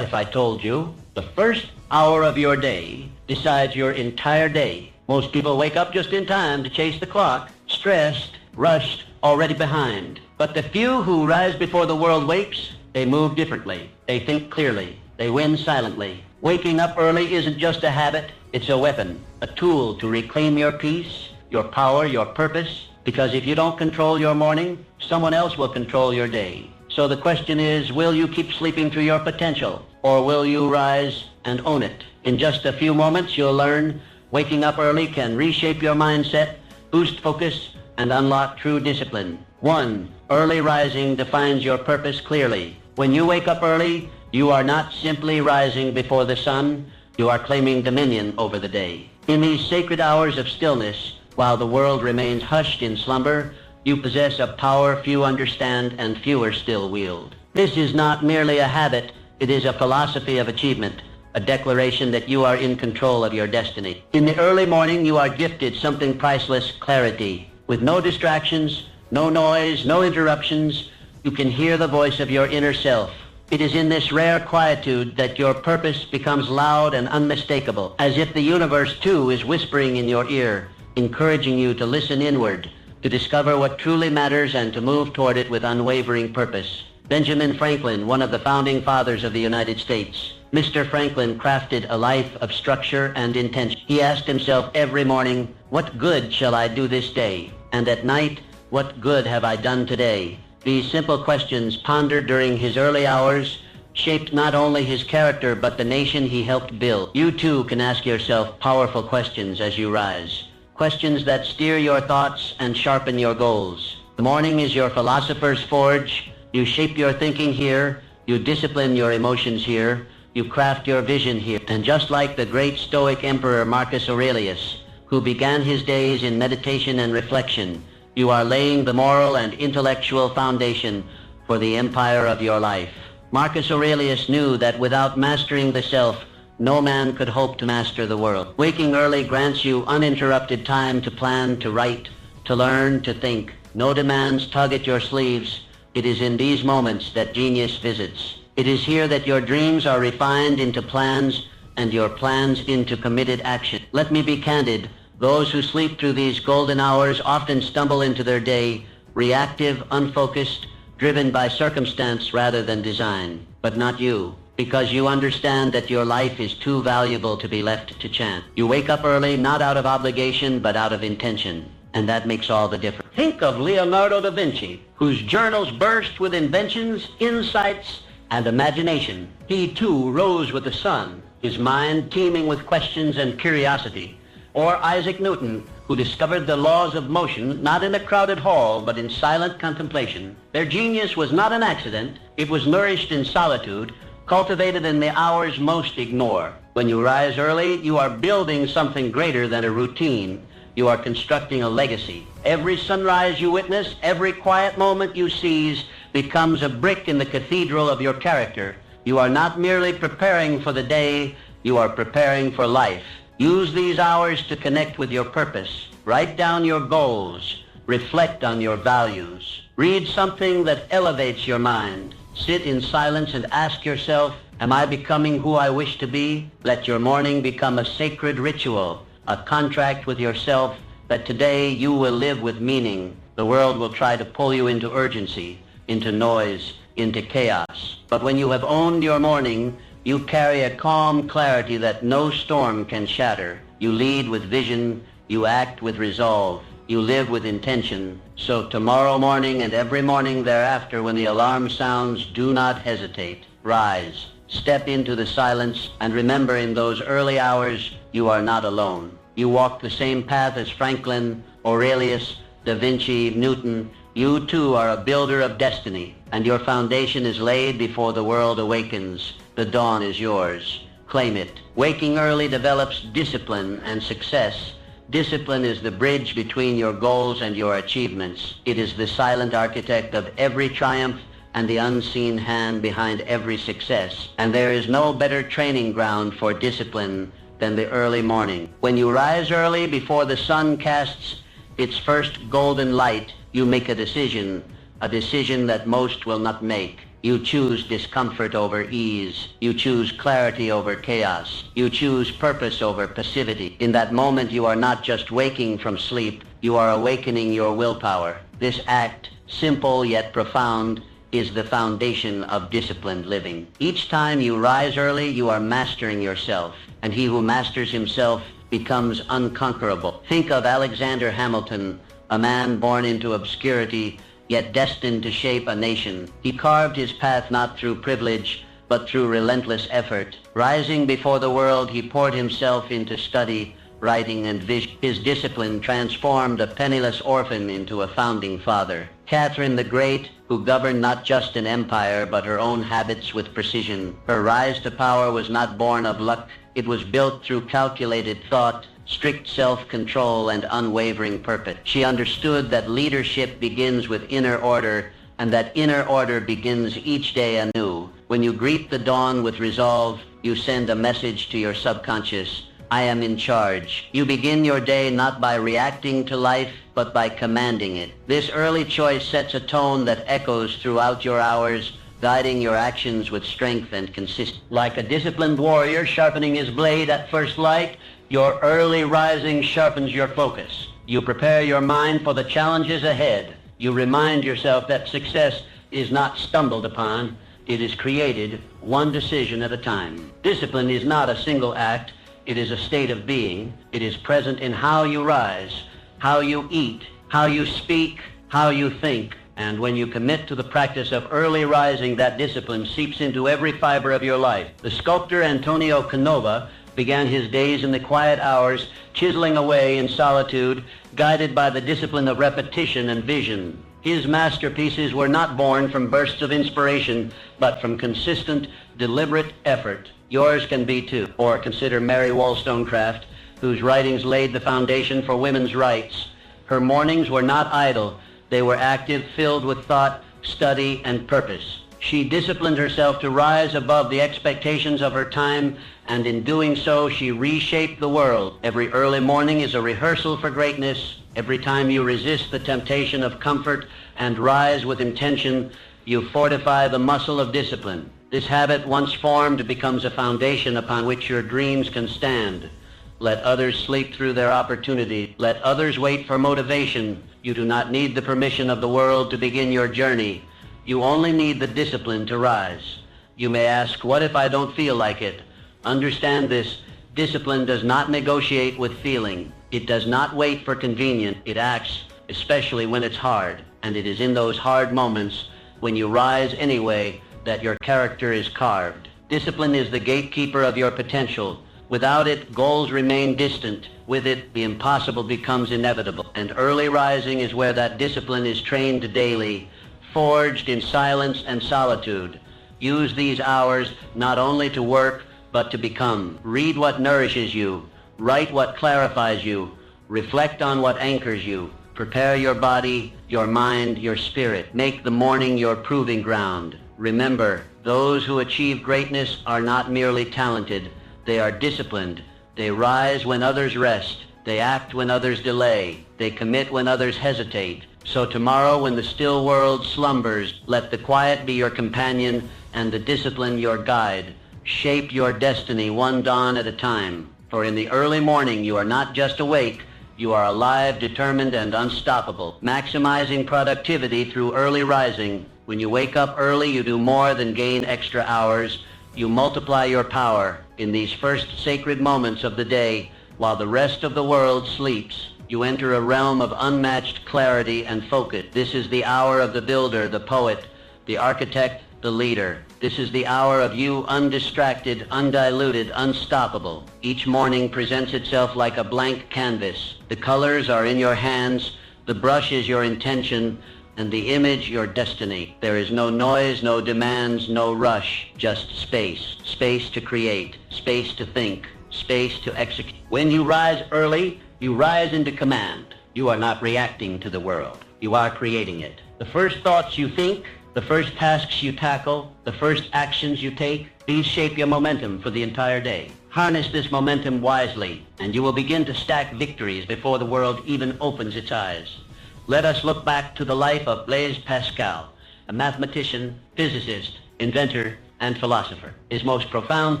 If I told you the first hour of your day decides your entire day. Most people wake up just in time to chase the clock, stressed, rushed, already behind. But the few who rise before the world wakes, they move differently. They think clearly. They win silently. Waking up early isn't just a habit, it's a weapon, a tool to reclaim your peace, your power, your purpose. Because if you don't control your morning, someone else will control your day. So the question is, will you keep sleeping through your potential, or will you rise and own it? In just a few moments, you'll learn waking up early can reshape your mindset, boost focus, and unlock true discipline. 1. Early rising defines your purpose clearly. When you wake up early, you are not simply rising before the sun, you are claiming dominion over the day. In these sacred hours of stillness, while the world remains hushed in slumber, you possess a power few understand and fewer still wield. This is not merely a habit, it is a philosophy of achievement, a declaration that you are in control of your destiny. In the early morning, you are gifted something priceless, clarity. With no distractions, no noise, no interruptions, you can hear the voice of your inner self. It is in this rare quietude that your purpose becomes loud and unmistakable, as if the universe too is whispering in your ear, encouraging you to listen inward, to discover what truly matters and to move toward it with unwavering purpose. Benjamin Franklin, one of the founding fathers of the United States. Mr. Franklin crafted a life of structure and intention. He asked himself every morning, what good shall I do this day? And at night, what good have I done today? These simple questions, pondered during his early hours, shaped not only his character but the nation he helped build. You too can ask yourself powerful questions as you rise. Questions that steer your thoughts and sharpen your goals. The morning is your philosopher's forge. You shape your thinking here. You discipline your emotions here. You craft your vision here. And just like the great Stoic Emperor Marcus Aurelius, who began his days in meditation and reflection, you are laying the moral and intellectual foundation for the empire of your life. Marcus Aurelius knew that without mastering the self, no man could hope to master the world. Waking early grants you uninterrupted time to plan, to write, to learn, to think. No demands tug at your sleeves. It is in these moments that genius visits. It is here that your dreams are refined into plans and your plans into committed action. Let me be candid. Those who sleep through these golden hours often stumble into their day, reactive, unfocused, driven by circumstance rather than design. But not you, because you understand that your life is too valuable to be left to chance. You wake up early, not out of obligation, but out of intention. And that makes all the difference. Think of Leonardo da Vinci, whose journals burst with inventions, insights, and imagination. He too rose with the sun, his mind teeming with questions and curiosity. Or Isaac Newton, who discovered the laws of motion not in a crowded hall, but in silent contemplation. Their genius was not an accident. It was nourished in solitude, cultivated in the hours most ignore. When you rise early, you are building something greater than a routine. You are constructing a legacy. Every sunrise you witness, every quiet moment you seize, becomes a brick in the cathedral of your character. You are not merely preparing for the day, you are preparing for life. Use these hours to connect with your purpose. Write down your goals. Reflect on your values. Read something that elevates your mind. Sit in silence and ask yourself, am I becoming who I wish to be? Let your morning become a sacred ritual, a contract with yourself that today you will live with meaning. The world will try to pull you into urgency, into noise, into chaos. But when you have owned your morning, you carry a calm clarity that no storm can shatter. You lead with vision. You act with resolve. You live with intention. So tomorrow morning and every morning thereafter, when the alarm sounds, do not hesitate. Rise. Step into the silence, and remember, in those early hours, you are not alone. You walk the same path as Franklin, Aurelius, Da Vinci, Newton. You too are a builder of destiny, and your foundation is laid before the world awakens. The dawn is yours. Claim it. Waking early develops discipline and success. Discipline is the bridge between your goals and your achievements. It is the silent architect of every triumph and the unseen hand behind every success. And there is no better training ground for discipline than the early morning. When you rise early before the sun casts its first golden light, you make a decision that most will not make. You choose discomfort over ease. You choose clarity over chaos. You choose purpose over passivity. In that moment, you are not just waking from sleep, you are awakening your willpower. This act, simple yet profound, is the foundation of disciplined living. Each time you rise early, you are mastering yourself, and he who masters himself becomes unconquerable. Think of Alexander Hamilton, a man born into obscurity, yet destined to shape a nation. He carved his path not through privilege, but through relentless effort. Rising before the world, he poured himself into study, writing, and vision. His discipline transformed a penniless orphan into a founding father. Catherine the Great, who governed not just an empire, but her own habits with precision. Her rise to power was not born of luck. It was built through calculated thought, strict self-control, and unwavering purpose. She understood that leadership begins with inner order, and that inner order begins each day anew. When you greet the dawn with resolve, you send a message to your subconscious: I am in charge. You begin your day not by reacting to life, but by commanding it. This early choice sets a tone that echoes throughout your hours, guiding your actions with strength and consistency. Like a disciplined warrior sharpening his blade at first light, your early rising sharpens your focus. You prepare your mind for the challenges ahead. You remind yourself that success is not stumbled upon, it is created one decision at a time. Discipline is not a single act, it is a state of being. It is present in how you rise, how you eat, how you speak, how you think. And when you commit to the practice of early rising, that discipline seeps into every fiber of your life. The sculptor Antonio Canova began his days in the quiet hours, chiseling away in solitude, guided by the discipline of repetition and vision. His masterpieces were not born from bursts of inspiration, but from consistent, deliberate effort. Yours can be too. Or consider Mary Wollstonecraft, whose writings laid the foundation for women's rights. Her mornings were not idle. They were active, filled with thought, study, and purpose. She disciplined herself to rise above the expectations of her time, and in doing so, she reshaped the world. Every early morning is a rehearsal for greatness. Every time you resist the temptation of comfort and rise with intention, you fortify the muscle of discipline. This habit, once formed, becomes a foundation upon which your dreams can stand. Let others sleep through their opportunity. Let others wait for motivation. You do not need the permission of the world to begin your journey. You only need the discipline to rise. You may ask, what if I don't feel like it? Understand this: discipline does not negotiate with feeling. It does not wait for convenience. It acts, especially when it's hard. And it is in those hard moments, when you rise anyway, that your character is carved. Discipline is the gatekeeper of your potential. Without it, goals remain distant. With it, the impossible becomes inevitable. And early rising is where that discipline is trained daily, forged in silence and solitude. Use these hours not only to work, but to become. Read what nourishes you. Write what clarifies you. Reflect on what anchors you. Prepare your body, your mind, your spirit. Make the morning your proving ground. Remember, those who achieve greatness are not merely talented. They are disciplined. They rise when others rest. They act when others delay. They commit when others hesitate. So tomorrow, when the still world slumbers, let the quiet be your companion and the discipline your guide. Shape your destiny one dawn at a time. For in the early morning, you are not just awake, you are alive, determined, and unstoppable. Maximizing productivity through early rising. When you wake up early, you do more than gain extra hours. You multiply your power. In these first sacred moments of the day, while the rest of the world sleeps, you enter a realm of unmatched clarity and focus. This is the hour of the builder, the poet, the architect, the leader. This is the hour of you, undistracted, undiluted, unstoppable. Each morning presents itself like a blank canvas. The colors are in your hands, the brush is your intention, and the image your destiny. There is no noise, no demands, no rush, just space. Space to create, space to think, space to execute. When you rise early, you rise into command. You are not reacting to the world. You are creating it. The first thoughts you think, the first tasks you tackle, the first actions you take, these shape your momentum for the entire day. Harness this momentum wisely, and you will begin to stack victories before the world even opens its eyes. Let us look back to the life of Blaise Pascal. a mathematician, physicist, inventor, and philosopher. His most profound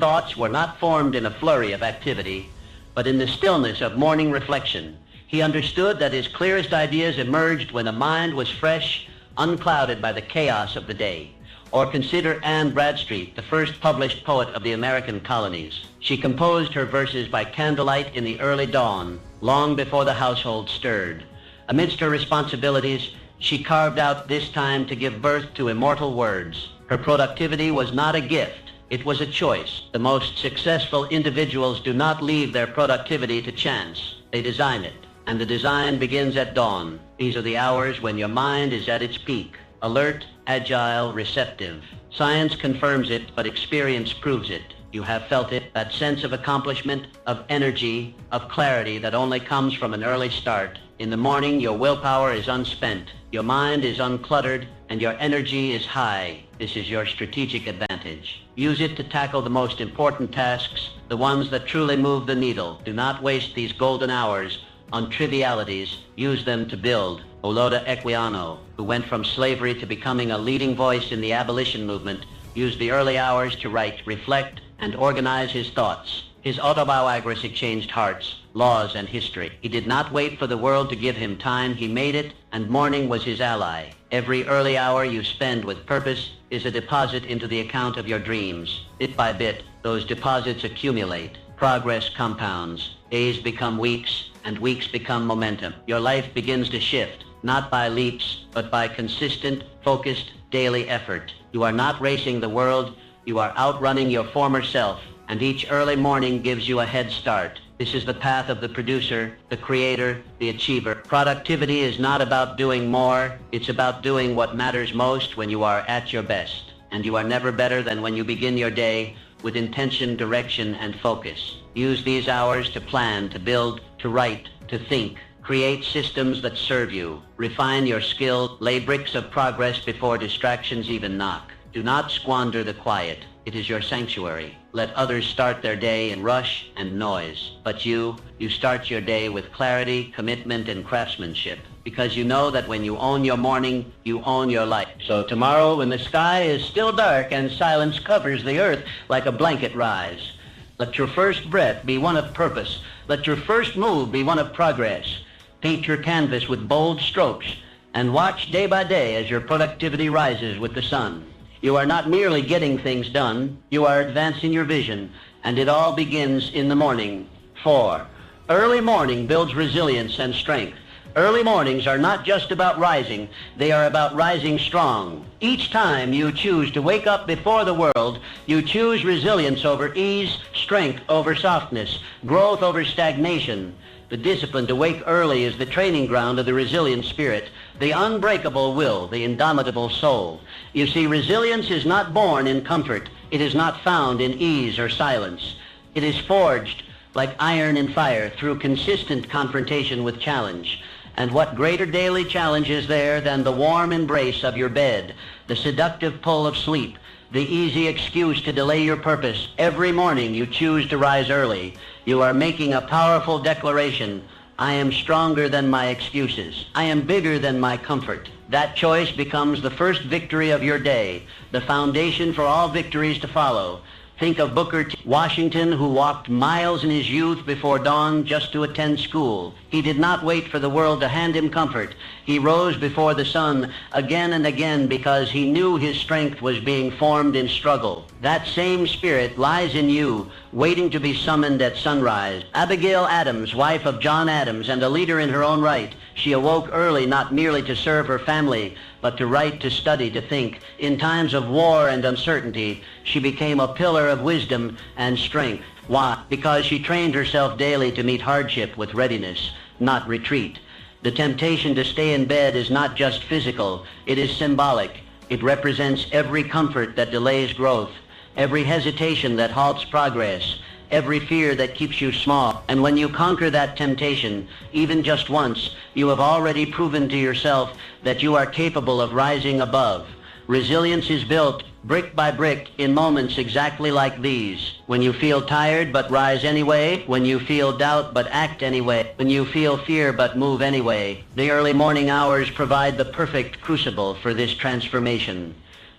thoughts were not formed in a flurry of activity, but in the stillness of morning reflection. He understood that his clearest ideas emerged when the mind was fresh, unclouded by the chaos of the day. Or consider Anne Bradstreet, the first published poet of the American colonies. She composed her verses by candlelight in the early dawn, long before the household stirred. Amidst her responsibilities, she carved out this time to give birth to immortal words. Her productivity was not a gift, it was a choice. The most successful individuals do not leave their productivity to chance. They design it, and the design begins at dawn. These are the hours when your mind is at its peak, alert, agile, receptive. Science confirms it, but experience proves it. You have felt it, that sense of accomplishment, of energy, of clarity that only comes from an early start. In the morning, your willpower is unspent, your mind is uncluttered, and your energy is high. This is your strategic advantage. Use it to tackle the most important tasks, the ones that truly move the needle. Do not waste these golden hours on trivialities. Use them to build. Oloda Equiano, who went from slavery to becoming a leading voice in the abolition movement, used the early hours to write, reflect, and organize his thoughts. His autobiography changed hearts, laws, and history. He did not wait for the world to give him time. He made it, and morning was his ally. Every early hour you spend with purpose is a deposit into the account of your dreams. Bit by bit, those deposits accumulate. Progress compounds. Days become weeks, and weeks become momentum. Your life begins to shift, not by leaps, but by consistent, focused, daily effort. You are not racing the world, you are outrunning your former self, and each early morning gives you a head start. This is the path of the producer, the creator, the achiever. Productivity is not about doing more, it's about doing what matters most when you are at your best. And you are never better than when you begin your day with intention, direction, and focus. Use these hours to plan, to build, to write, to think. Create systems that serve you. Refine your skill. Lay bricks of progress before distractions even knock. Do not squander the quiet. It is your sanctuary. Let others start their day in rush and noise. But you start your day with clarity, commitment, and craftsmanship. Because you know that when you own your morning, you own your life. So tomorrow, when the sky is still dark and silence covers the earth like a blanket, rise. Let your first breath be one of purpose. Let your first move be one of progress. Paint your canvas with bold strokes and watch day by day as your productivity rises with the sun. You are not merely getting things done, you are advancing your vision, and it all begins in the morning. 4. Early morning builds resilience and strength. Early mornings are not just about rising, they are about rising strong. Each time you choose to wake up before the world, you choose resilience over ease, strength over softness, growth over stagnation. The discipline to wake early is the training ground of the resilient spirit, the unbreakable will, the indomitable soul. You see, resilience is not born in comfort. It is not found in ease or silence. It is forged like iron in fire through consistent confrontation with challenge. And what greater daily challenge is there than the warm embrace of your bed, the seductive pull of sleep, the easy excuse to delay your purpose? Every morning you choose to rise early. You are making a powerful declaration. I am stronger than my excuses. I am bigger than my comfort. That choice becomes the first victory of your day, the foundation for all victories to follow. Think of Booker T. Washington, who walked miles in his youth before dawn just to attend school. He did not wait for the world to hand him comfort. He rose before the sun again and again because he knew his strength was being formed in struggle. That same spirit lies in you, waiting to be summoned at sunrise. Abigail Adams, wife of John Adams and a leader in her own right, she awoke early not merely to serve her family, but to write, to study, to think. In times of war and uncertainty, she became a pillar of wisdom and strength. Why? Because she trained herself daily to meet hardship with readiness, not retreat. The temptation to stay in bed is not just physical, it is symbolic. It represents every comfort that delays growth, every hesitation that halts progress, every fear that keeps you small. And when you conquer that temptation, even just once, you have already proven to yourself that you are capable of rising above. Resilience is built brick by brick in moments exactly like these. When you feel tired but rise anyway, when you feel doubt but act anyway, when you feel fear but move anyway. The early morning hours provide the perfect crucible for this transformation.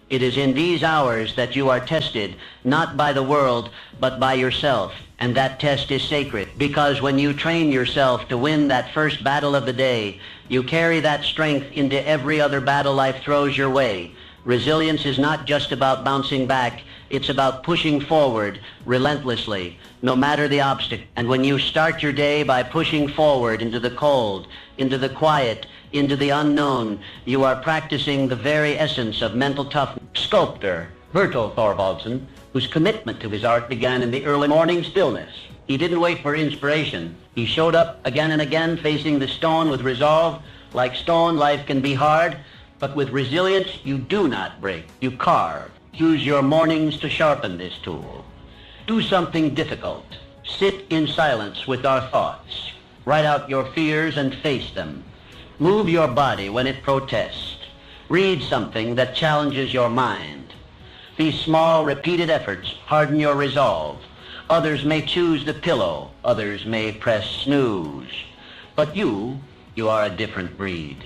It is in these hours that you are tested, not by the world, but by yourself. And that test is sacred, because when you train yourself to win that first battle of the day, you carry that strength into every other battle life throws your way. Resilience is not just about bouncing back, it's about pushing forward relentlessly, no matter the obstacle. And when you start your day by pushing forward into the cold, into the quiet, into the unknown, you are practicing the very essence of mental toughness. Sculptor Bertel Thorvaldsen, whose commitment to his art began in the early morning stillness. He didn't wait for inspiration. He showed up again and again, facing the stone with resolve. Like stone, life can be hard, but with resilience, you do not break. You carve. Use your mornings to sharpen this tool. Do something difficult. Sit in silence with our thoughts. Write out your fears and face them. Move your body when it protests. Read something that challenges your mind. These small, repeated efforts harden your resolve. Others may choose the pillow. Others may press snooze. But you are a different breed.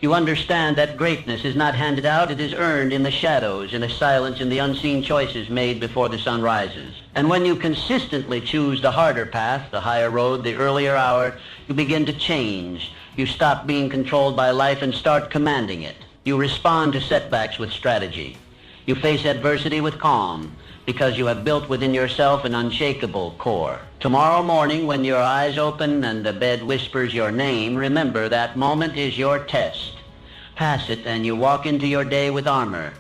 You understand that greatness is not handed out, it is earned in the shadows, in the silence, in the unseen choices made before the sun rises. And when you consistently choose the harder path, the higher road, the earlier hour, you begin to change. You stop being controlled by life and start commanding it. You respond to setbacks with strategy. You face adversity with calm, because you have built within yourself an unshakable core. Tomorrow morning, when your eyes open and the bed whispers your name, remember that moment is your test. Pass it and you walk into your day with armor.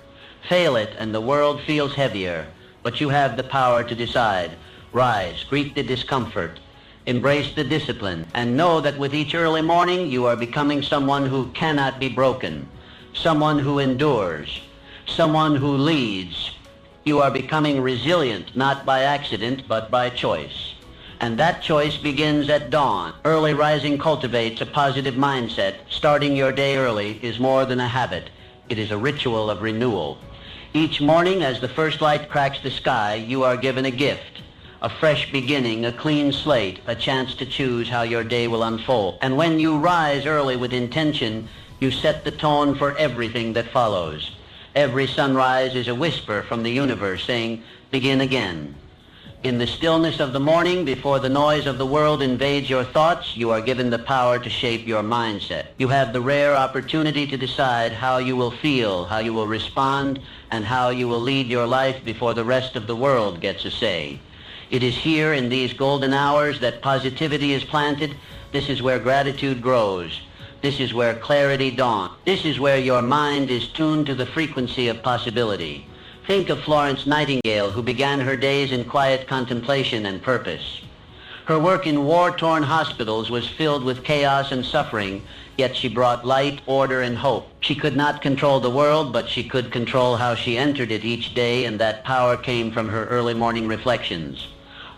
Fail it and the world feels heavier, but you have the power to decide. Rise, greet the discomfort, embrace the discipline, and know that with each early morning you are becoming someone who cannot be broken, someone who endures, someone who leads. You are becoming resilient, not by accident, but by choice. And that choice begins at dawn. Early rising cultivates a positive mindset. Starting your day early is more than a habit. It is a ritual of renewal. Each morning, as the first light cracks the sky, you are given a gift. A fresh beginning, a clean slate, a chance to choose how your day will unfold. And when you rise early with intention, you set the tone for everything that follows. Every sunrise is a whisper from the universe saying, begin again. In the stillness of the morning, before the noise of the world invades your thoughts, you are given the power to shape your mindset. You have the rare opportunity to decide how you will feel, how you will respond, and how you will lead your life before the rest of the world gets a say. It is here in these golden hours that positivity is planted. This is where gratitude grows. This is where clarity dawns. This is where your mind is tuned to the frequency of possibility. Think of Florence Nightingale, who began her days in quiet contemplation and purpose. Her work in war-torn hospitals was filled with chaos and suffering, yet she brought light, order, and hope. She could not control the world, but she could control how she entered it each day, and that power came from her early morning reflections.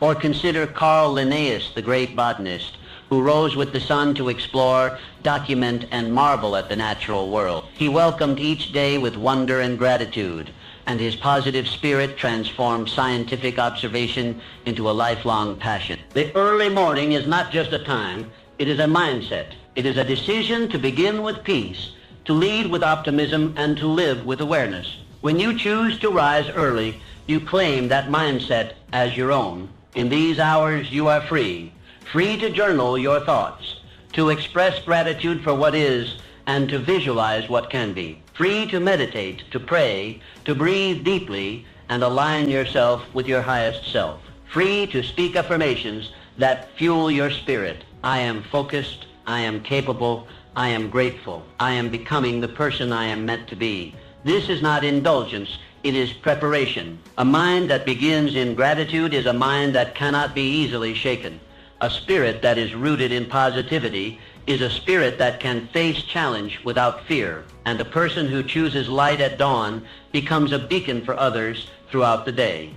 Or consider Carl Linnaeus, the great botanist, who rose with the sun to explore, document, and marvel at the natural world. He welcomed each day with wonder and gratitude, and his positive spirit transformed scientific observation into a lifelong passion. The early morning is not just a time, it is a mindset. It is a decision to begin with peace, to lead with optimism, and to live with awareness. When you choose to rise early, you claim that mindset as your own. In these hours, you are free to journal your thoughts, to express gratitude for what is, and to visualize what can be. Free to meditate, to pray, to breathe deeply, and align yourself with your highest self. Free to speak affirmations that fuel your spirit. I am focused, I am capable, I am grateful, I am becoming the person I am meant to be. This is not indulgence, it is preparation. A mind that begins in gratitude is a mind that cannot be easily shaken. A spirit that is rooted in positivity is a spirit that can face challenge without fear. And a person who chooses light at dawn becomes a beacon for others throughout the day.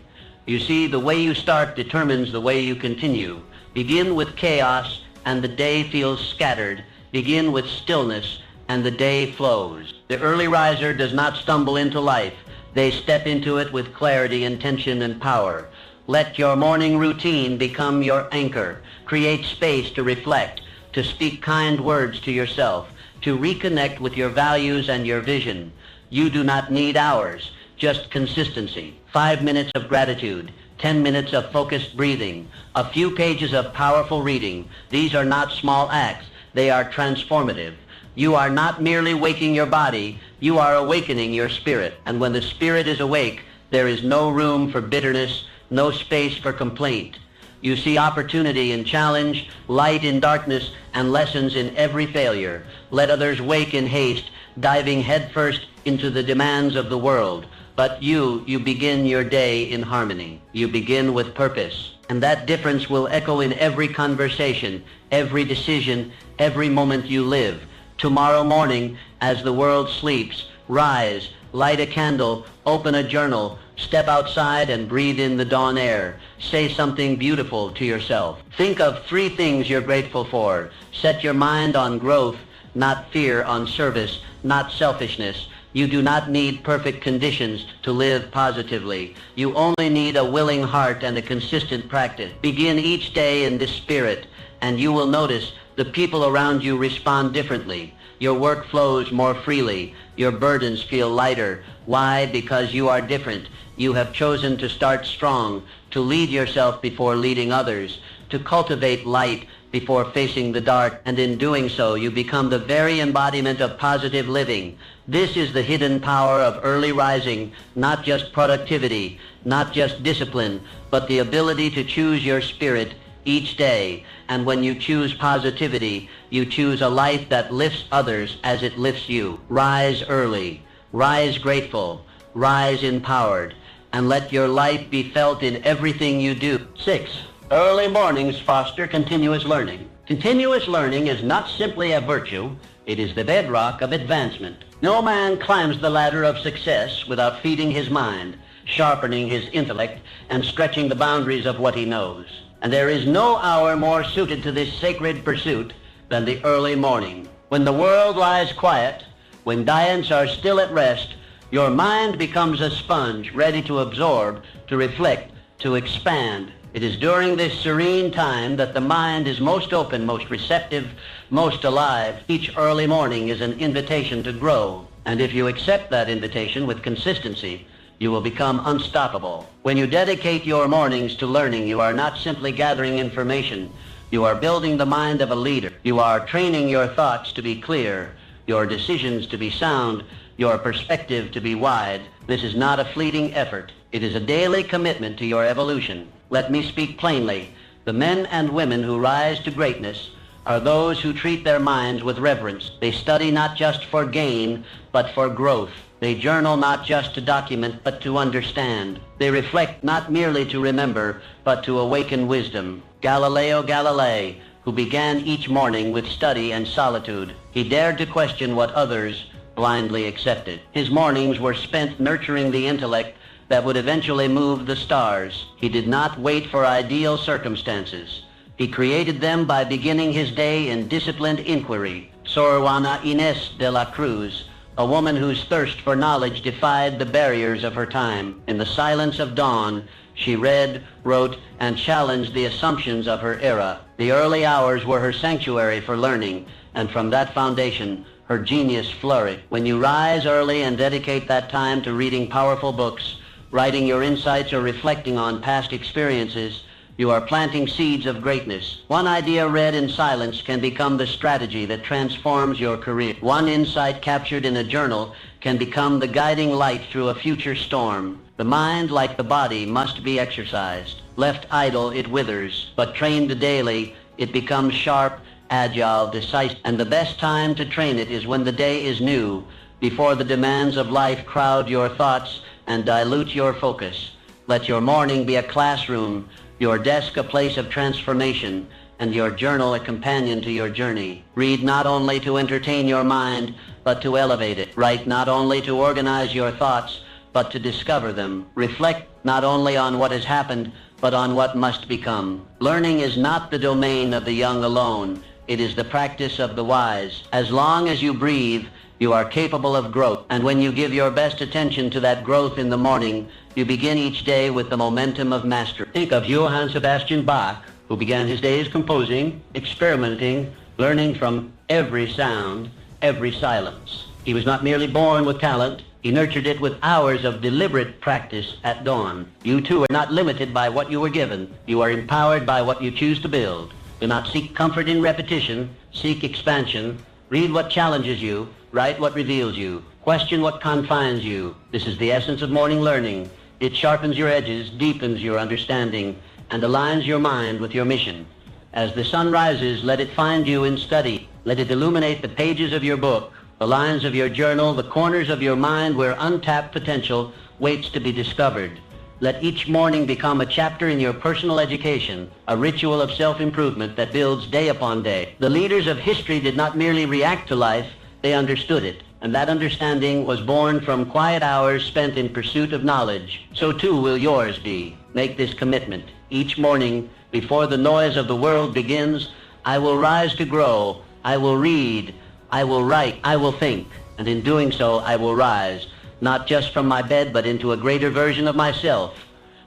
You see, the way you start determines the way you continue. Begin with chaos and the day feels scattered. Begin with stillness and the day flows. The early riser does not stumble into life. They step into it with clarity, intention, and power. Let your morning routine become your anchor. Create space to reflect, to speak kind words to yourself, to reconnect with your values and your vision. You do not need hours, just consistency. 5 minutes of gratitude, 10 minutes of focused breathing, a few pages of powerful reading. These are not small acts. They are transformative. You are not merely waking your body, you are awakening your spirit. And when the spirit is awake, there is no room for bitterness, no space for complaint. You see opportunity in challenge, light in darkness, and lessons in every failure. Let others wake in haste, diving headfirst into the demands of the world. But you begin your day in harmony. You begin with purpose. And that difference will echo in every conversation, every decision, every moment you live. Tomorrow morning, as the world sleeps, rise, light a candle, open a journal, step outside and breathe in the dawn air. Say something beautiful to yourself. Think of 3 things you're grateful for. Set your mind on growth, not fear, on service, not selfishness. You do not need perfect conditions to live positively. You only need a willing heart and a consistent practice. Begin each day in this spirit, and you will notice the people around you respond differently. Your work flows more freely. Your burdens feel lighter. Why? Because you are different. You have chosen to start strong, to lead yourself before leading others, to cultivate light before facing the dark, and in doing so you become the very embodiment of positive living. This is the hidden power of early rising, not just productivity, not just discipline, but the ability to choose your spirit each day. And when you choose positivity, you choose a life that lifts others as it lifts you. Rise early, rise grateful, rise empowered, and let your life be felt in everything you do. 6. Early mornings foster continuous learning. Continuous learning is not simply a virtue, it is the bedrock of advancement. No man climbs the ladder of success without feeding his mind, sharpening his intellect, and stretching the boundaries of what he knows. And there is no hour more suited to this sacred pursuit than the early morning. When the world lies quiet, when giants are still at rest, your mind becomes a sponge ready to absorb, to reflect, to expand. It is during this serene time that the mind is most open, most receptive, most alive. Each early morning is an invitation to grow. And if you accept that invitation with consistency, you will become unstoppable. When you dedicate your mornings to learning, you are not simply gathering information. You are building the mind of a leader. You are training your thoughts to be clear, your decisions to be sound, your perspective to be wide. This is not a fleeting effort. It is a daily commitment to your evolution. Let me speak plainly. The men and women who rise to greatness are those who treat their minds with reverence. They study not just for gain, but for growth. They journal not just to document, but to understand. They reflect not merely to remember, but to awaken wisdom. Galileo Galilei, who began each morning with study and solitude, he dared to question what others blindly accepted. His mornings were spent nurturing the intellect that would eventually move the stars. He did not wait for ideal circumstances. He created them by beginning his day in disciplined inquiry. Sor Juana Inés de la Cruz, a woman whose thirst for knowledge defied the barriers of her time. In the silence of dawn, she read, wrote, and challenged the assumptions of her era. The early hours were her sanctuary for learning, and from that foundation, her genius flourished. When you rise early and dedicate that time to reading powerful books, writing your insights, or reflecting on past experiences, you are planting seeds of greatness. One idea read in silence can become the strategy that transforms your career. One insight captured in a journal can become the guiding light through a future storm. The mind, like the body, must be exercised. Left idle, it withers, but trained daily, it becomes sharp, agile, decisive. And the best time to train it is when the day is new, before the demands of life crowd your thoughts and dilute your focus. Let your morning be a classroom, your desk a place of transformation, and your journal a companion to your journey. Read not only to entertain your mind, but to elevate it. Write not only to organize your thoughts, but to discover them. Reflect not only on what has happened, but on what must become. Learning is not the domain of the young alone. It is the practice of the wise. As long as you breathe, you are capable of growth. And when you give your best attention to that growth in the morning, you begin each day with the momentum of mastery. Think of Johann Sebastian Bach, who began his days composing, experimenting, learning from every sound, every silence. He was not merely born with talent, he nurtured it with hours of deliberate practice at dawn. You too are not limited by what you were given. You are empowered by what you choose to build. Do not seek comfort in repetition, seek expansion. Read what challenges you, write what reveals you, question what confines you. This is the essence of morning learning. It sharpens your edges, deepens your understanding, and aligns your mind with your mission. As the sun rises, let it find you in study. Let it illuminate the pages of your book, the lines of your journal, the corners of your mind where untapped potential waits to be discovered. Let each morning become a chapter in your personal education, a ritual of self-improvement that builds day upon day. The leaders of history did not merely react to life, they understood it. And that understanding was born from quiet hours spent in pursuit of knowledge. So too will yours be. Make this commitment. Each morning, before the noise of the world begins, I will rise to grow. I will read. I will write. I will think. And in doing so, I will rise, not just from my bed, but into a greater version of myself.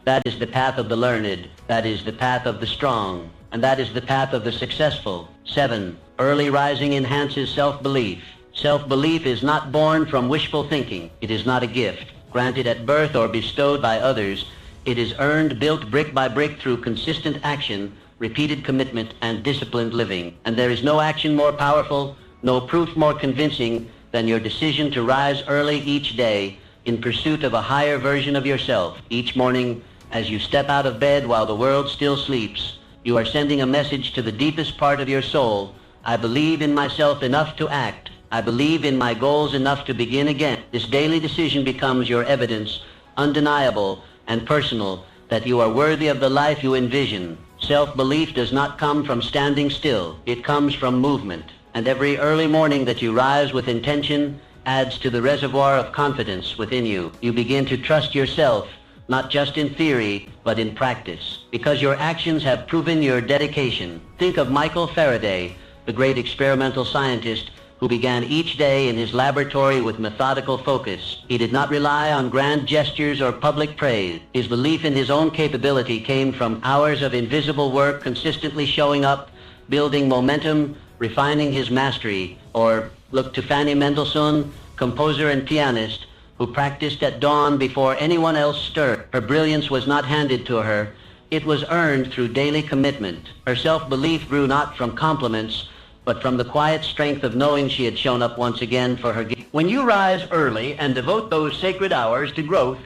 That is the path of the learned. That is the path of the strong. And that is the path of the successful. 7. Early rising enhances self-belief. Self-belief is not born from wishful thinking. It is not a gift, granted at birth or bestowed by others. It is earned, built brick by brick through consistent action, repeated commitment, and disciplined living. And there is no action more powerful, no proof more convincing than your decision to rise early each day in pursuit of a higher version of yourself. Each morning, as you step out of bed while the world still sleeps, you are sending a message to the deepest part of your soul. I believe in myself enough to act. I believe in my goals enough to begin again. This daily decision becomes your evidence, undeniable and personal, that you are worthy of the life you envision. Self-belief does not come from standing still. It comes from movement. And every early morning that you rise with intention adds to the reservoir of confidence within you. You begin to trust yourself, not just in theory, but in practice, because your actions have proven your dedication. Think of Michael Faraday, the great experimental scientist who began each day in his laboratory with methodical focus. He did not rely on grand gestures or public praise. His belief in his own capability came from hours of invisible work, consistently showing up, building momentum, refining his mastery. Or look to Fanny Mendelssohn, composer and pianist, who practiced at dawn before anyone else stirred. Her brilliance was not handed to her. It was earned through daily commitment. Her self-belief grew not from compliments, but from the quiet strength of knowing she had shown up once again for her gift. When you rise early and devote those sacred hours to growth,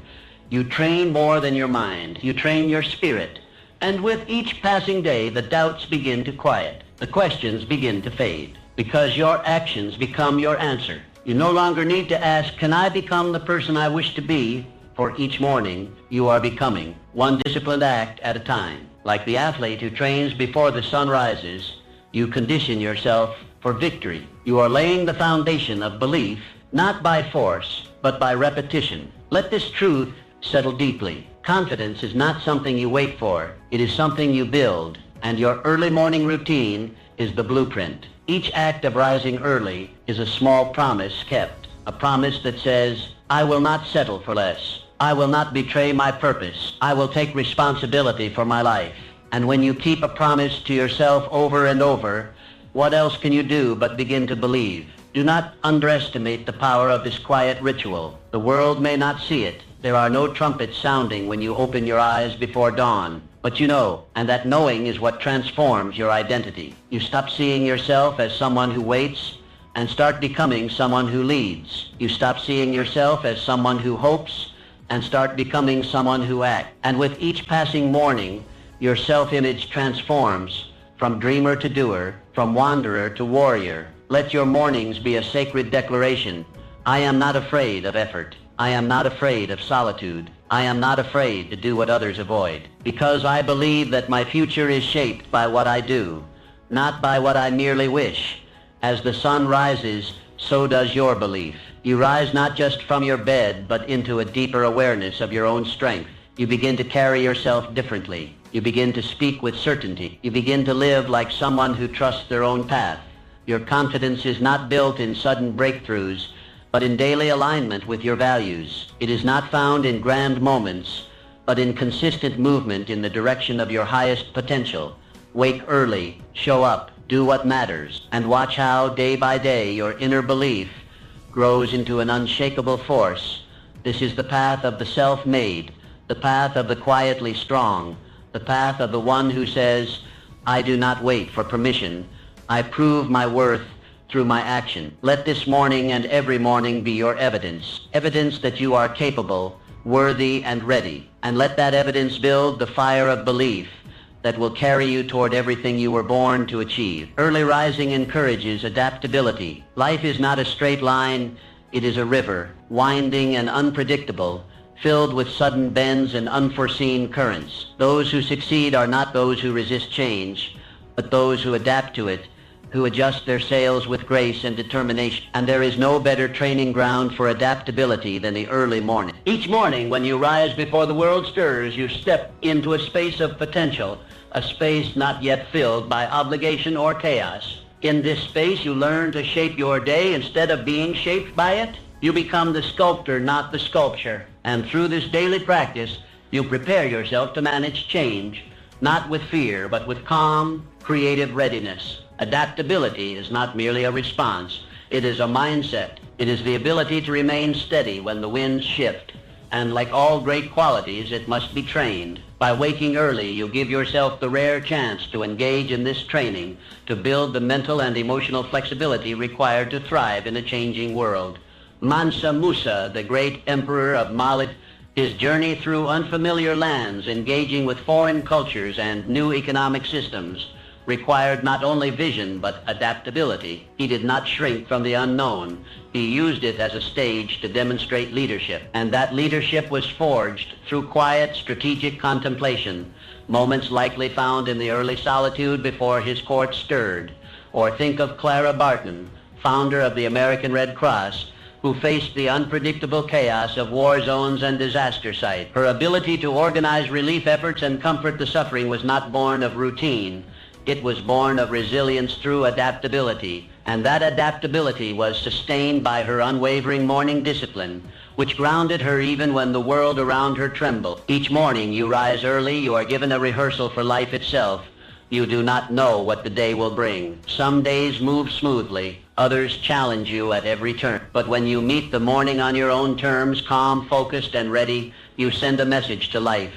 you train more than your mind. You train your spirit. And with each passing day, the doubts begin to quiet. The questions begin to fade, because your actions become your answer. You no longer need to ask, can I become the person I wish to be? For each morning, you are becoming, one disciplined act at a time. Like the athlete who trains before the sun rises, you condition yourself for victory. You are laying the foundation of belief, not by force, but by repetition. Let this truth settle deeply. Confidence is not something you wait for. It is something you build, and your early morning routine is the blueprint. Each act of rising early is a small promise kept, a promise that says, I will not settle for less. I will not betray my purpose. I will take responsibility for my life. And when you keep a promise to yourself over and over, what else can you do but begin to believe? Do not underestimate the power of this quiet ritual. The world may not see it. There are no trumpets sounding when you open your eyes before dawn. But you know, and that knowing is what transforms your identity. You stop seeing yourself as someone who waits and start becoming someone who leads. You stop seeing yourself as someone who hopes and start becoming someone who acts. And with each passing morning, your self-image transforms from dreamer to doer, from wanderer to warrior. Let your mornings be a sacred declaration. I am not afraid of effort. I am not afraid of solitude. I am not afraid to do what others avoid, because I believe that my future is shaped by what I do, not by what I merely wish. As the sun rises, so does your belief. You rise not just from your bed, but into a deeper awareness of your own strength. You begin to carry yourself differently. You begin to speak with certainty. You begin to live like someone who trusts their own path. Your confidence is not built in sudden breakthroughs, but in daily alignment with your values. It is not found in grand moments, but in consistent movement in the direction of your highest potential. Wake early, show up, do what matters, and watch how, day by day, your inner belief grows into an unshakable force. This is the path of the self-made, the path of the quietly strong, the path of the one who says, I do not wait for permission. I prove my worth through my action. Let this morning and every morning be your evidence, evidence that you are capable, worthy, and ready. And let that evidence build the fire of belief that will carry you toward everything you were born to achieve. Early rising encourages adaptability. Life is not a straight line, it is a river, winding and unpredictable, filled with sudden bends and unforeseen currents. Those who succeed are not those who resist change, but those who adapt to it, who adjust their sails with grace and determination. And there is no better training ground for adaptability than the early morning. Each morning when you rise before the world stirs, you step into a space of potential, a space not yet filled by obligation or chaos. In this space, you learn to shape your day instead of being shaped by it. You become the sculptor, not the sculpture. And through this daily practice, you prepare yourself to manage change, not with fear, but with calm, creative readiness. Adaptability is not merely a response. It is a mindset. It is the ability to remain steady when the winds shift. And like all great qualities, it must be trained. By waking early, you give yourself the rare chance to engage in this training, to build the mental and emotional flexibility required to thrive in a changing world. Mansa Musa, the great emperor of Mali, his journey through unfamiliar lands, engaging with foreign cultures and new economic systems, required not only vision but adaptability. He did not shrink from the unknown. He used it as a stage to demonstrate leadership, and that leadership was forged through quiet, strategic contemplation, moments likely found in the early solitude before his court stirred. Or think of Clara Barton, founder of the American Red Cross, who faced the unpredictable chaos of war zones and disaster sites. Her ability to organize relief efforts and comfort the suffering was not born of routine. It was born of resilience through adaptability, and that adaptability was sustained by her unwavering morning discipline, which grounded her even when the world around her trembled. Each morning you rise early, you are given a rehearsal for life itself. You do not know what the day will bring. Some days move smoothly, others challenge you at every turn. But when you meet the morning on your own terms, calm, focused, and ready, you send a message to life.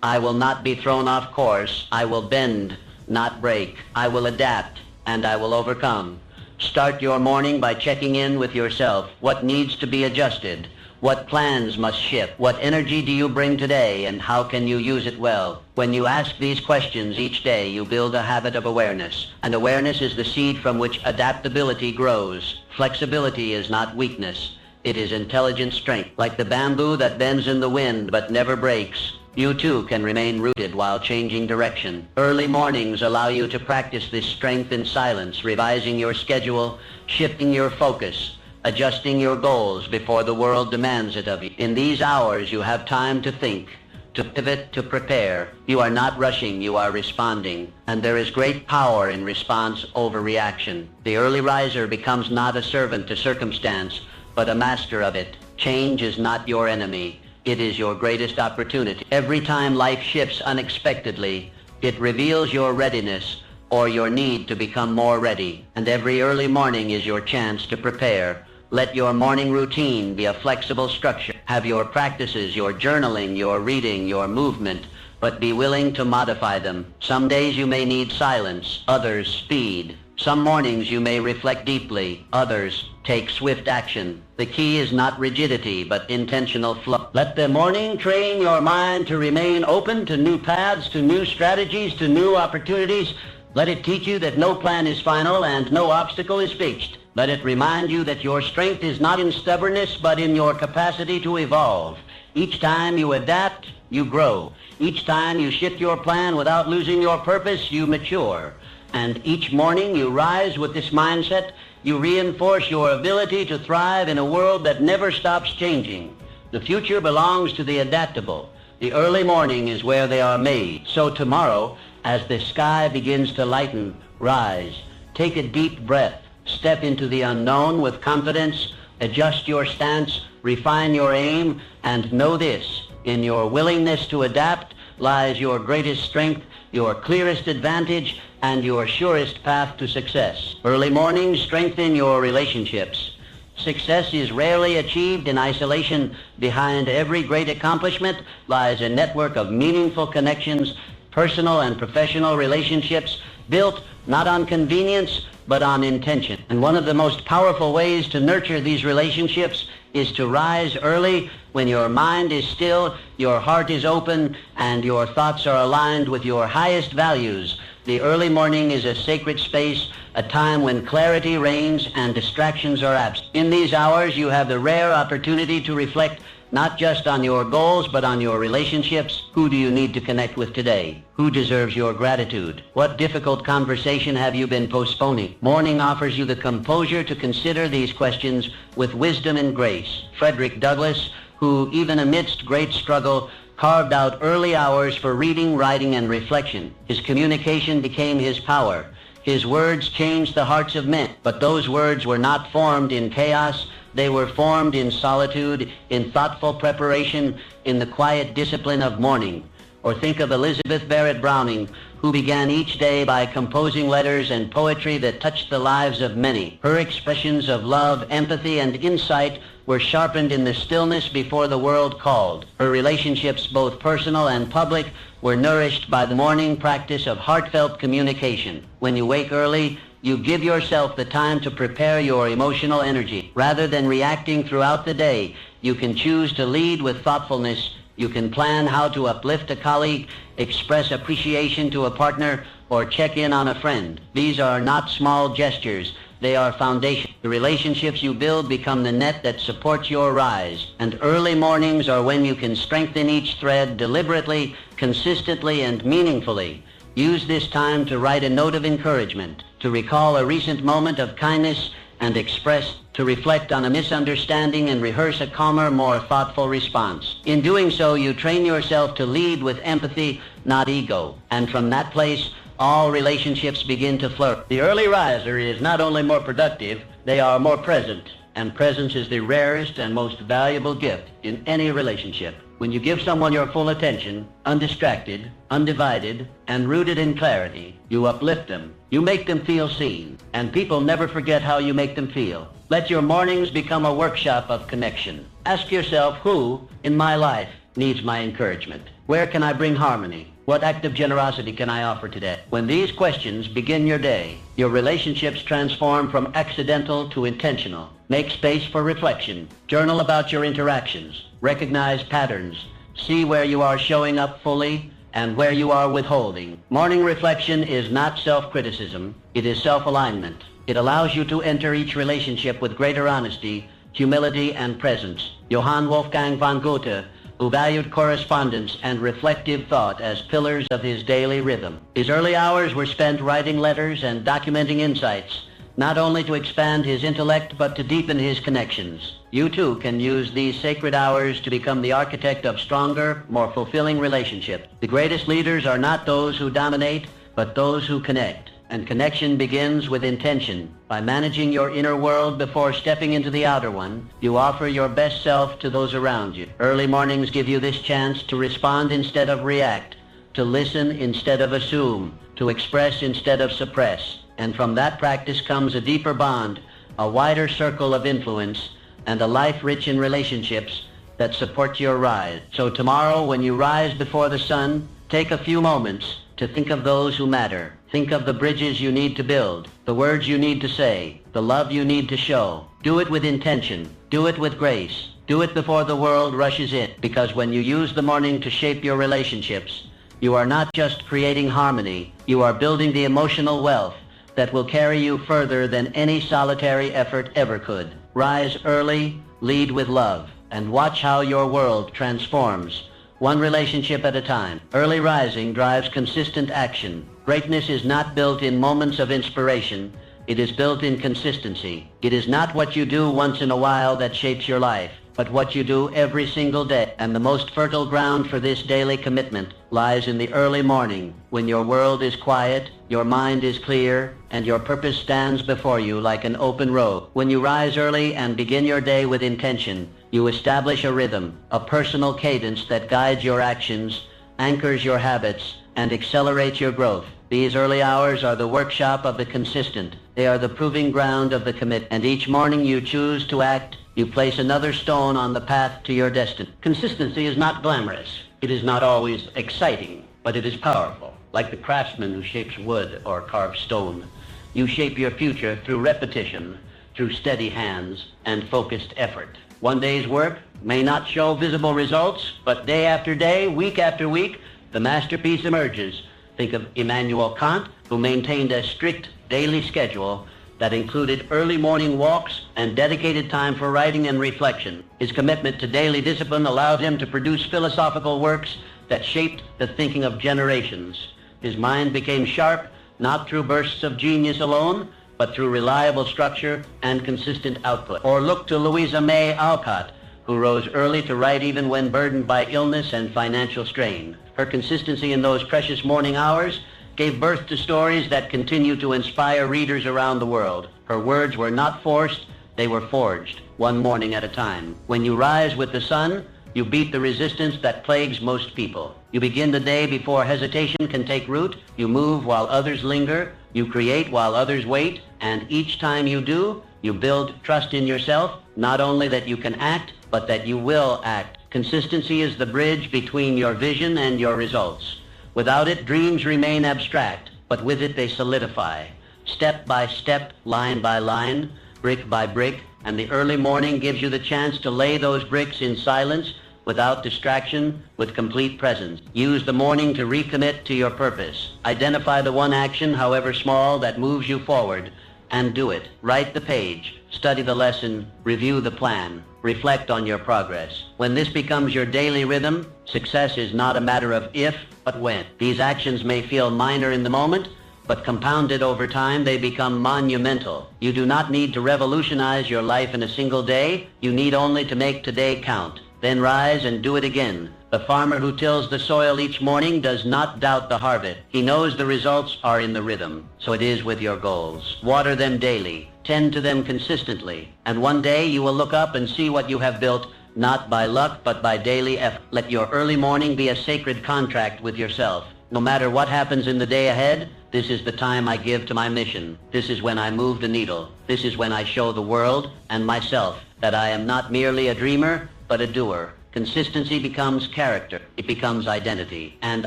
I will not be thrown off course. I will bend, not break. I will adapt, and I will overcome. Start your morning by checking in with yourself. What needs to be adjusted? What plans must shift? What energy do you bring today, and how can you use it well? When you ask these questions each day, you build a habit of awareness. And awareness is the seed from which adaptability grows. Flexibility is not weakness. It is intelligent strength. Like the bamboo that bends in the wind but never breaks, you too can remain rooted while changing direction. Early mornings allow you to practice this strength in silence, revising your schedule, shifting your focus, adjusting your goals before the world demands it of you. In these hours, you have time to think, to pivot, to prepare. You are not rushing, you are responding. And there is great power in response over reaction. The early riser becomes not a servant to circumstance, but a master of it. Change is not your enemy. It is your greatest opportunity. Every time life shifts unexpectedly, it reveals your readiness or your need to become more ready. And every early morning is your chance to prepare. Let your morning routine be a flexible structure. Have your practices, your journaling, your reading, your movement, but be willing to modify them. Some days you may need silence, others speed. Some mornings you may reflect deeply, others take swift action. The key is not rigidity, but intentional flow. Let the morning train your mind to remain open to new paths, to new strategies, to new opportunities. Let it teach you that no plan is final and no obstacle is fixed. Let it remind you that your strength is not in stubbornness, but in your capacity to evolve. Each time you adapt, you grow. Each time you shift your plan without losing your purpose, you mature. And each morning you rise with this mindset, you reinforce your ability to thrive in a world that never stops changing. The future belongs to the adaptable, The early morning is where they are made. So tomorrow, as the sky begins to lighten, rise. Take a deep breath. Step into the unknown with confidence. Adjust your stance. Refine your aim. And know this, in your willingness to adapt lies your greatest strength, your clearest advantage, and your surest path to success. Early mornings strengthen your relationships. Success is rarely achieved in isolation. Behind every great accomplishment lies a network of meaningful connections, personal and professional relationships built not on convenience, but on intention. And one of the most powerful ways to nurture these relationships is to rise early when your mind is still, your heart is open, and your thoughts are aligned with your highest values. The early morning is a sacred space, a time when clarity reigns and distractions are absent. In these hours, you have the rare opportunity to reflect not just on your goals, but on your relationships. Who do you need to connect with today? Who deserves your gratitude? What difficult conversation have you been postponing? Morning offers you the composure to consider these questions with wisdom and grace. Frederick Douglass, who even amidst great struggle, carved out early hours for reading, writing, and reflection. His communication became his power. His words changed the hearts of men. But those words were not formed in chaos. They were formed in solitude, in thoughtful preparation, in the quiet discipline of morning. Or think of Elizabeth Barrett Browning, who began each day by composing letters and poetry that touched the lives of many. Her expressions of love, empathy, and insight were sharpened in the stillness before the world called. Her relationships, both personal and public, were nourished by the morning practice of heartfelt communication. When you wake early, you give yourself the time to prepare your emotional energy. Rather than reacting throughout the day, you can choose to lead with thoughtfulness. You can plan how to uplift a colleague, express appreciation to a partner, or check in on a friend. These are not small gestures. They are foundation. The relationships you build become the net that supports your rise. And early mornings are when you can strengthen each thread deliberately, consistently, and meaningfully. Use this time to write a note of encouragement, to recall a recent moment of kindness and express, to reflect on a misunderstanding and rehearse a calmer, more thoughtful response. In doing so, you train yourself to lead with empathy, not ego. And from that place, all relationships begin to flourish. The early riser is not only more productive, they are more present. And presence is the rarest and most valuable gift in any relationship. When you give someone your full attention, undistracted, undivided, and rooted in clarity, you uplift them. You make them feel seen. And people never forget how you make them feel. Let your mornings become a workshop of connection. Ask yourself, who in my life needs my encouragement? Where can I bring harmony? What act of generosity can I offer today? When these questions begin your day, your relationships transform from accidental to intentional. Make space for reflection. Journal about your interactions. Recognize patterns. See where you are showing up fully and where you are withholding. Morning reflection is not self-criticism. It is self-alignment. It allows you to enter each relationship with greater honesty, humility, and presence. Johann Wolfgang von Goethe, who valued correspondence and reflective thought as pillars of his daily rhythm. His early hours were spent writing letters and documenting insights, not only to expand his intellect, but to deepen his connections. You too can use these sacred hours to become the architect of stronger, more fulfilling relationships. The greatest leaders are not those who dominate, but those who connect. And connection begins with intention. By managing your inner world before stepping into the outer one, you offer your best self to those around you. Early mornings give you this chance to respond instead of react, to listen instead of assume, to express instead of suppress. And from that practice comes a deeper bond, a wider circle of influence, and a life rich in relationships that support your rise. So tomorrow, when you rise before the sun, take a few moments to think of those who matter. Think of the bridges you need to build, the words you need to say, the love you need to show. Do it with intention. Do it with grace. Do it before the world rushes in. Because when you use the morning to shape your relationships, you are not just creating harmony, you are building the emotional wealth that will carry you further than any solitary effort ever could. Rise early, lead with love, and watch how your world transforms, one relationship at a time. Early rising drives consistent action. Greatness is not built in moments of inspiration. It is built in consistency. It is not what you do once in a while that shapes your life. but what you do every single day. And the most fertile ground for this daily commitment lies in the early morning, when your world is quiet, your mind is clear, and your purpose stands before you like an open road. When you rise early and begin your day with intention, you establish a rhythm, a personal cadence that guides your actions, anchors your habits, and accelerates your growth. These early hours are the workshop of the consistent. They are the proving ground of the commit. And each morning you choose to act, you place another stone on the path to your destiny. Consistency is not glamorous. It is not always exciting, but it is powerful. Like the craftsman who shapes wood or carves stone, you shape your future through repetition, through steady hands and focused effort. One day's work may not show visible results, but day after day, week after week, the masterpiece emerges. Think of Immanuel Kant, who maintained a strict daily schedule that included early morning walks and dedicated time for writing and reflection. His commitment to daily discipline allowed him to produce philosophical works that shaped the thinking of generations. His mind became sharp, not through bursts of genius alone, but through reliable structure and consistent output. Or look to Louisa May Alcott, who rose early to write even when burdened by illness and financial strain. Her consistency in those precious morning hours gave birth to stories that continue to inspire readers around the world. Her words were not forced, they were forged, one morning at a time. When you rise with the sun, you beat the resistance that plagues most people. You begin the day before hesitation can take root. You move while others linger. You create while others wait. And each time you do, you build trust in yourself, not only that you can act, but that you will act. Consistency is the bridge between your vision and your results. Without it, dreams remain abstract, but with it they solidify. Step by step, line by line, brick by brick, and the early morning gives you the chance to lay those bricks in silence, without distraction, with complete presence. Use the morning to recommit to your purpose. Identify the one action, however small, that moves you forward, and do it. Write the page, study the lesson, review the plan, reflect on your progress. When this becomes your daily rhythm, success is not a matter of if, but when. These actions may feel minor in the moment, but compounded over time, they become monumental. You do not need to revolutionize your life in a single day. You need only to make today count. Then rise and do it again. The farmer who tills the soil each morning does not doubt the harvest. He knows the results are in the rhythm. So it is with your goals. Water them daily. Tend to them consistently. And one day you will look up and see what you have built, not by luck, but by daily effort. Let your early morning be a sacred contract with yourself. No matter what happens in the day ahead, this is the time I give to my mission. This is when I move the needle. This is when I show the world and myself that I am not merely a dreamer, but a doer. Consistency becomes character. It becomes identity. And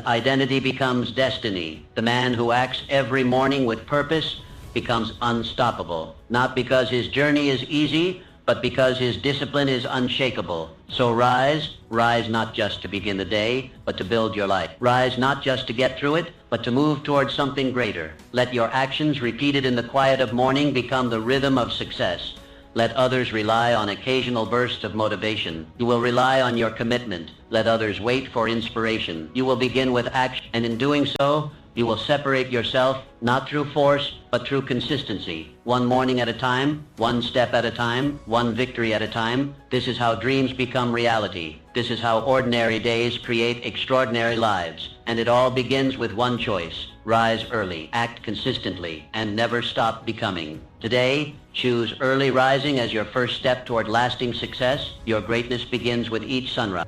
identity becomes destiny. The man who acts every morning with purpose becomes unstoppable. Not because his journey is easy, but because his discipline is unshakable. So rise not just to begin the day, but to build your life. Rise not just to get through it, but to move towards something greater. Let your actions repeated in the quiet of morning become the rhythm of success. Let others rely on occasional bursts of motivation. You will rely on your commitment. Let others wait for inspiration. You will begin with action, and in doing so, you will separate yourself, not through force, but through consistency. One morning at a time, one step at a time, one victory at a time. This is how dreams become reality. This is how ordinary days create extraordinary lives. And it all begins with one choice. Rise early, act consistently, and never stop becoming. Today, choose early rising as your first step toward lasting success. Your greatness begins with each sunrise.